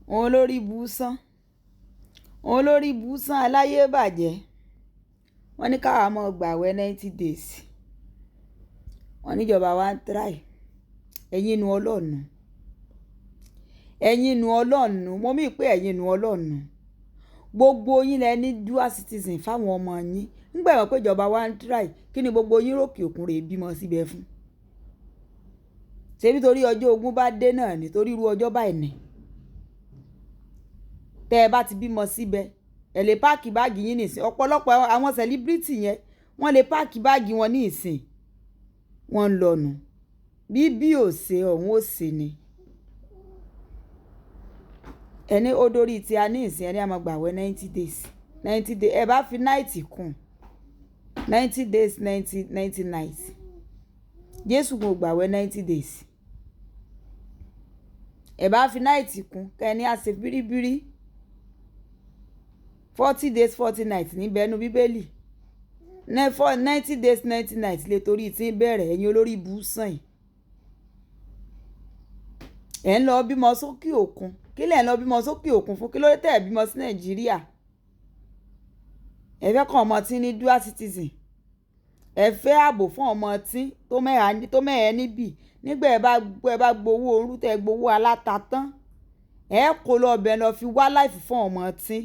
òun lórí bùsán aláyé bàjẹ́ wọ́n ní káwa mọ̀ gbàwẹ̀ 90 days wọ́n níjọba wa ń try ẹ̀yin nu ọlọ́ọ̀nù mo mí pé ẹ̀yin nu ọlọ́ọ̀nù gbogbo yín lẹ ní dual citizen fáwọn ọmọ yín ńgbà wọ́n pé ìjọba wa ń try kí ni gbogbo yín ròkè òkun rè bímọ síbẹ̀ fún ṣebí torí ọjọ́ ogun bá dé náà nítorí irú ọjọ́ báyìí ni tẹ́ ẹ bá ti bímọ síbẹ̀ ẹ lè páàkì báàgì yín nìsín ọ̀pọ̀lọpọ̀ àwọn celebrity yẹn wọ́n lè páàkì báàgì wọn ní ìsìn wọ́n ń lọ́nu bí ò ṣe ọ̀hún ò ṣe ni ẹni ó dórí tí a ní ìsìn ẹni a máa gbàwẹ̀ 90 days ẹ bá fi náìtì kún 90 days 90 nights Jésù kò gbàwẹ̀ 90 days ẹ bá fi náìtì kún kẹ́ni á ṣe bíríbírí 40 days 40 nights níbẹ̀ nínú bíbélì 90 days 90 nights lè torí tí ń bẹ̀rẹ̀ ẹ̀yin olórí ibùsàn yìí ẹ̀ ń lọ bímọ sókè òkun kí lẹ̀ ń lọ bímọ sókè òkun fún kí ló dé tẹ̀ bímọ sí Nàìjíríà ẹ fẹ́ kàn ọmọ tí ní dual citizen ẹ fẹ́ ààbò fún ọmọ tí tó mẹ́ẹ̀ẹ́ níbì nígbà ẹ bá gbowó orú tẹ gbowó aláta tán ẹ kó lọ ọbẹ̀ lọ fi wá láìfù fún ọmọ tí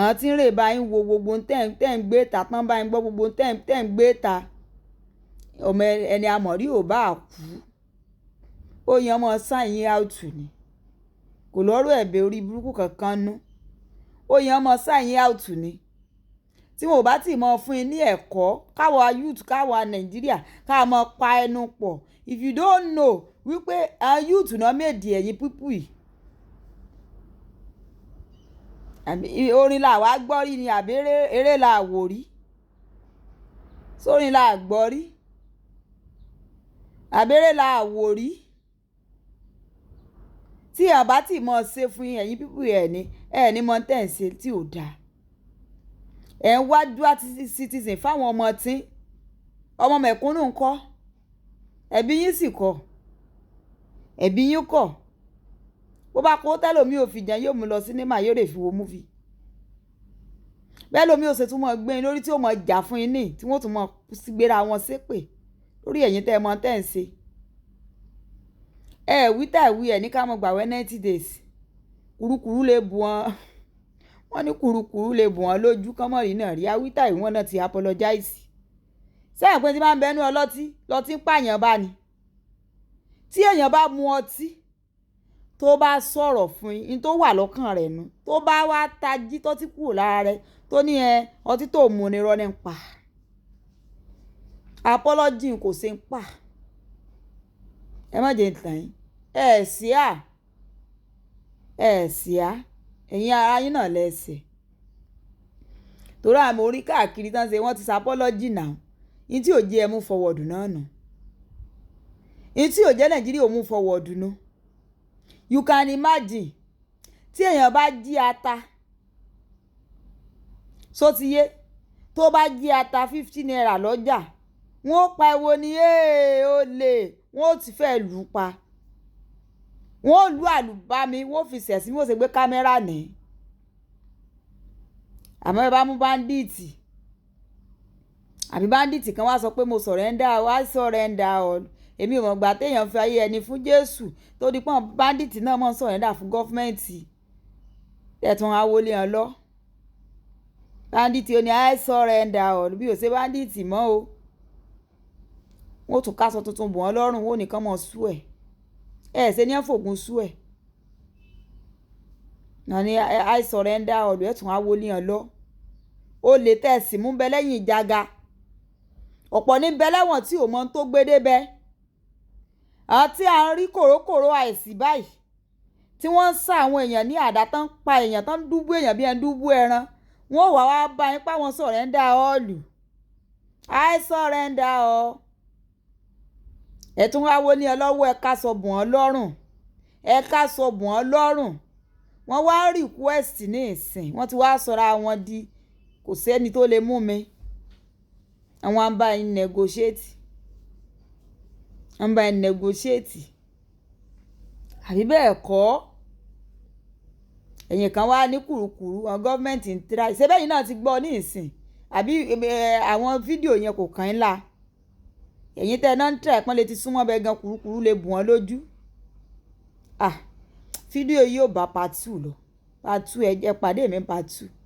àwọn tí ń rè bá yín wo gbogbo tẹ́ ń gbé ta tán bá yín gbọ́ gbogbo tẹ́ ń gbé ta ọmọ ẹni amọ̀rí ò bá kú ó yan ọmọ sáyìn áùtù ni kò lọ́rọ̀ ẹ̀bẹ̀ orí burúkú kankan nú ó yan ọmọ sáyìn áùtù ni tí wọn ò bá tì mọ fún yín ní ẹ̀kọ́ káwa youth káwa Nàìjíríà káwa mọ pa ẹnu pọ̀ if you don't know wípé youth náà mèdì ẹ̀yìn pípù yìí orin la wá gbọ́ rí ni àbí eré la wò rí sórin la gbọ́ rí àbí eré la wò rí tí àbá tì mọ ṣe fún yín ẹ̀yìn pípù ẹ̀ ní mọ tẹ̀ ń ṣe tí ò dáa ẹ̀ ń wá dual citizen fáwọn ọmọ tí ọmọ mẹ̀kúnnù ń kọ́ ẹ̀bí yín sì kọ́ ẹ̀bí yín kọ́ bó bá kó tẹ́lòmí ò fi jẹun yóò mú lọ sínémà yóò lè fi wo múfì bẹ́ẹ̀ lómi ò ṣe tún mọ́ gbé yín lórí tí ó mọ̀ jà fún yín ní tí wọ́n tún mọ̀ gbéra wọn ṣépè lórí ẹ̀yin tẹ́ ẹ mọ̀ tẹ́ ń ṣe wí ẹ̀ ní ká mọ̀ gbàwẹ̀ 90 days kùrukùru lè bù wọ́n ní kùrukùru lè bù wọ́n lójú kọ́mọ̀rì náà rí awítà ìwọ̀n náà ti apologize sẹ́yìn pé tí máa ń bẹnu ọlọ́tí lọ́tí ń pààyàn bá ní tí èèyàn bá mu ọtí tó bá sọ̀rọ̀ fún yín tó wà lọ́kàn rẹ̀ nu tó bá wá tají tó ti kúrò lára rẹ̀ tó ní ọtí tó mu ni irọ́ ní ń pa apology kò ṣe ń pa ẹ má jẹ́ ìtàn yín sí à ẹ̀yin ara yín náà lẹ́sẹ̀ torí àmọ́ orí káàkiri tán ṣe wọ́n ti ṣe apology náà ní tí ò jẹ́ ẹ mú forward náà nù ní tí ò jẹ́ Nàìjíríà ò mú forward nù you can imagine tí èèyàn bá jí ata sótìyé tó bá jí ata 50 naira lọ́jà wọ́n ó pa ẹwo ni ó lè wọ́n ó ti fẹ́ lù ú pa wọ́n ó lu àlùbami wọ́n ó fi sẹ̀sí wọ́n ó ṣe gbé kámẹ́rà ní àmọ́ ẹ bá mú báńdíìtì àbí báńdíìtì kan wá sọ pé mo surrender wá surrender all èmi ò mọ̀ gbà téèyàn fi ayé ẹni fún Jésù tó di pọ́n báńdíìtì náà mọ̀ surrender fún gọ́fúmẹ́ǹtì ẹ̀tún awolé hàn lọ báńdíìtì ó ní I surrender all bí ò ṣe báńdíìtì mọ́ o wọ́n tún káṣọ tuntun bọ̀ wọ́n lọ́rùn wọ́n nìkan mọ̀ sú ṣe ní ẹ̀fọ́gun sú náà ní I surrender all ẹ̀tún awolé hàn lọ ó lè tẹ̀sí mú bẹ lẹ́yìn ìjàgà ọ̀pọ̀ ní bẹ lẹ́wọ̀n tí ò mọ tó gbé débẹ̀ àwọn tí à ń rí kòrókòró àìsí báyìí tí wọ́n ń sá àwọn èèyàn ní àdá tán pa èèyàn tán dúbú èèyàn bí ẹni dúbú ẹran wọ́n wá bá yín pa wọn surrender all I surrender all ẹ̀tún wá wọlé ọ lọ́wọ́ ẹ̀ka sọ bùn ọ́ lọ́rùn wọ́n wá request ní ìsìn wọ́n ti wá sọra wọn di kò sẹ́ni tó lè mú mi àwọn àbá yín negotiate àbí bẹ́ẹ̀ kọ́ ẹ̀yìn kan wá ní kùrukùru àwọn gọ́ọ̀mẹ̀ntì ń tíra ṣé bẹ́yìn náà ti gbọ́ ní ìsìn àbí àwọn fídíò yẹn kò kàn ń la ẹ̀yìn tẹ́ ẹ náà ń tíra ẹ̀pọ́n lè ti súnmọ́ bẹ́ẹ̀ gan kùrukùru lè bù wọ́n lójú fídíò yìí ò bá part 2 lọ part 2 ẹ pàdé mi part 2.